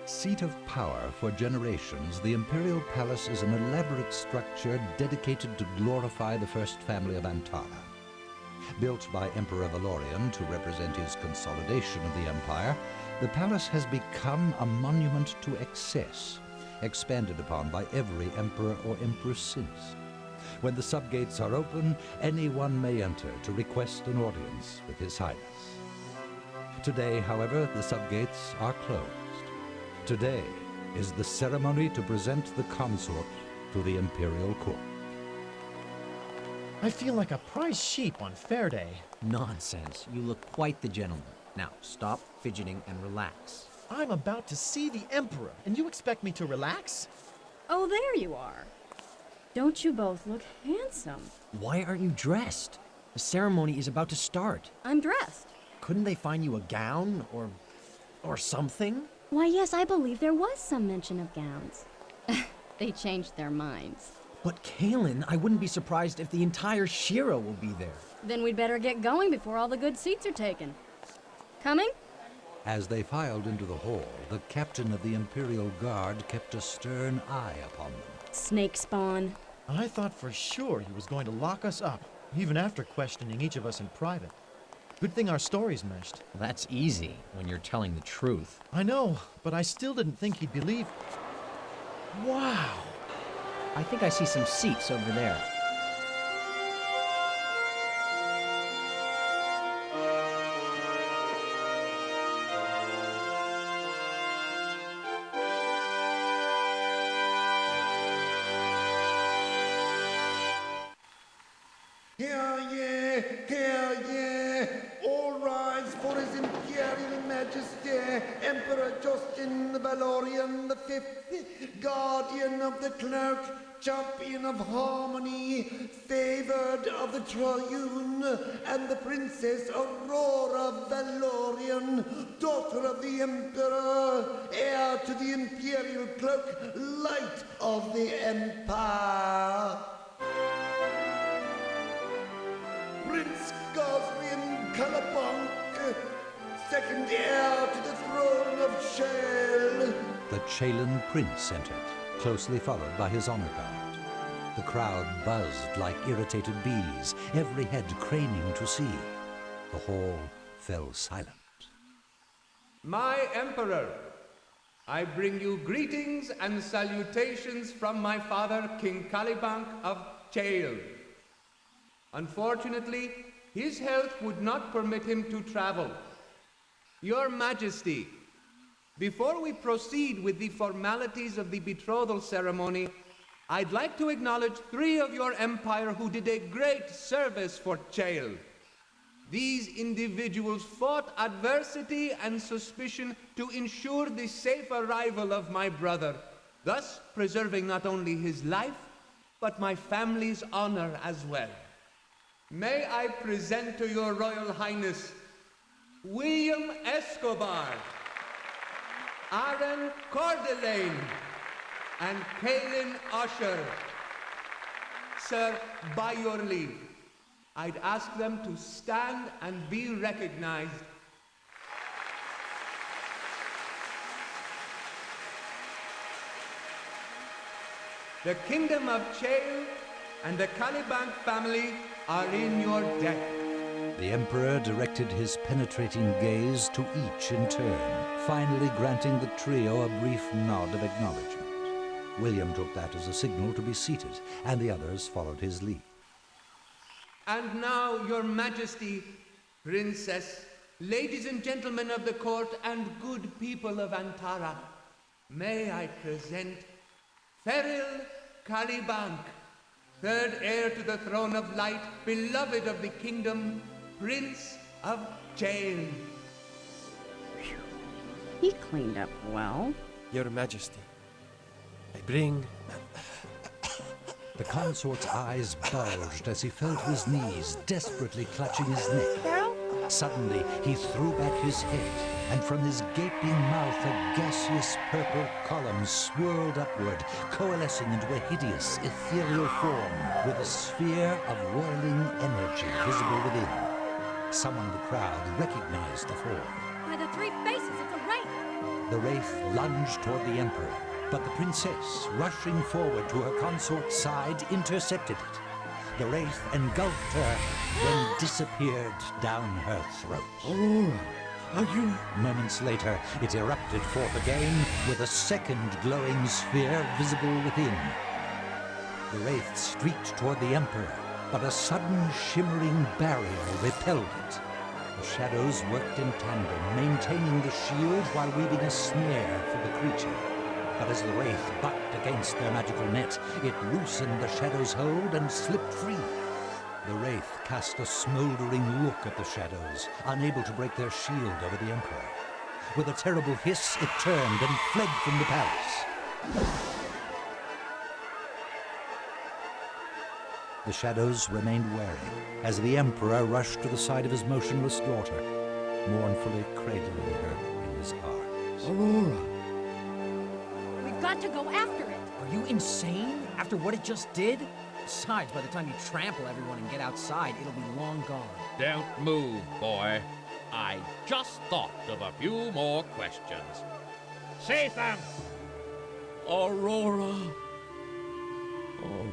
Seat of power for generations, the imperial palace is an elaborate structure dedicated to glorify the first family of Antara. Built by Emperor Valorian to represent his consolidation of the empire, the palace has become a monument to excess, expanded upon by every emperor or empress since. When the subgates are open, anyone may enter to request an audience with His Highness. Today, however, the subgates are closed. Today is the ceremony to present the consort to the imperial court. I feel like a prize sheep on fair day. Nonsense. You look quite the gentleman. Now, stop fidgeting and relax. I'm about to see the Emperor, and you expect me to relax? Oh, there you are. Don't you both look handsome? Why aren't you dressed? The ceremony is about to start. I'm dressed. Couldn't they find you a gown or something? Why, yes, I believe there was some mention of gowns. They changed their minds. But Kaelin, I wouldn't be surprised if the entire Shira will be there. Then we'd better get going before all the good seats are taken. Coming? As they filed into the hall, the captain of the Imperial Guard kept a stern eye upon them. Snake spawn. I thought for sure he was going to lock us up, even after questioning each of us in private. Good thing our stories meshed. That's easy when you're telling the truth. I know, but I still didn't think he'd believe. Wow! I think I see some seats over there. Hear ye, all rise for His Imperial Majesty, Emperor Justin Valorian V, Guardian of the Cloak, Champion of Harmony, Favored of the Triune, and the Princess Aurora Valorian, Daughter of the Emperor, Heir to the Imperial Cloak, Light of the Empire. Prince Gosrian Calabanc, second heir to the throne of Shale. The Chalen prince entered, closely followed by his honor guard. The crowd buzzed like irritated bees, every head craning to see. The hall fell silent. My Emperor, I bring you greetings and salutations from my father, King Calibanc of Chale. Unfortunately, his health would not permit him to travel. Your Majesty, before we proceed with the formalities of the betrothal ceremony, I'd like to acknowledge 3 of your empire who did a great service for Chale. These individuals fought adversity and suspicion to ensure the safe arrival of my brother, thus preserving not only his life, but my family's honor as well. May I present to your Royal Highness William Escobar, Aaron Cordelane, and Kaelin Usher. Sir, by your leave, I'd ask them to stand and be recognized. The Kingdom of Chale and the Calibanc family are in your debt. The Emperor directed his penetrating gaze to each in turn, finally granting the trio a brief nod of acknowledgement. William took that as a signal to be seated, and the others followed his lead. And now, Your Majesty, Princess, ladies and gentlemen of the court, and good people of Antara, may I present Feril Calibanc, third heir to the throne of light, beloved of the kingdom, Prince of Chale. He cleaned up well. Your Majesty, I bring... The consort's eyes bulged as he fell to his knees, desperately clutching his neck. Carol? Suddenly, he threw back his head, and from his gaping mouth a gaseous purple column swirled upward, coalescing into a hideous, ethereal form with a sphere of whirling energy visible within. Someone in the crowd recognized the form. By the 3 faces, it's a wraith! The wraith lunged toward the Emperor, but the princess, rushing forward to her consort's side, intercepted it. The wraith engulfed her, then disappeared down her throat. Aurora, are you... Moments later, it erupted forth again, with a second glowing sphere visible within. The wraith streaked toward the Emperor, but a sudden shimmering barrier repelled it. The shadows worked in tandem, maintaining the shield while weaving a snare for the creature. But as the wraith bucked against their magical net, it loosened the shadow's hold and slipped free. The wraith cast a smoldering look at the shadows, unable to break their shield over the Emperor. With a terrible hiss, it turned and fled from the palace. The shadows remained wary as the Emperor rushed to the side of his motionless daughter, mournfully cradling her in his arms. Aurora! We've got to go after it. Are you insane? After what it just did? Besides, by the time you trample everyone and get outside, it'll be long gone. Don't move, boy. I just thought of a few more questions. Say them! Aurora! Oh,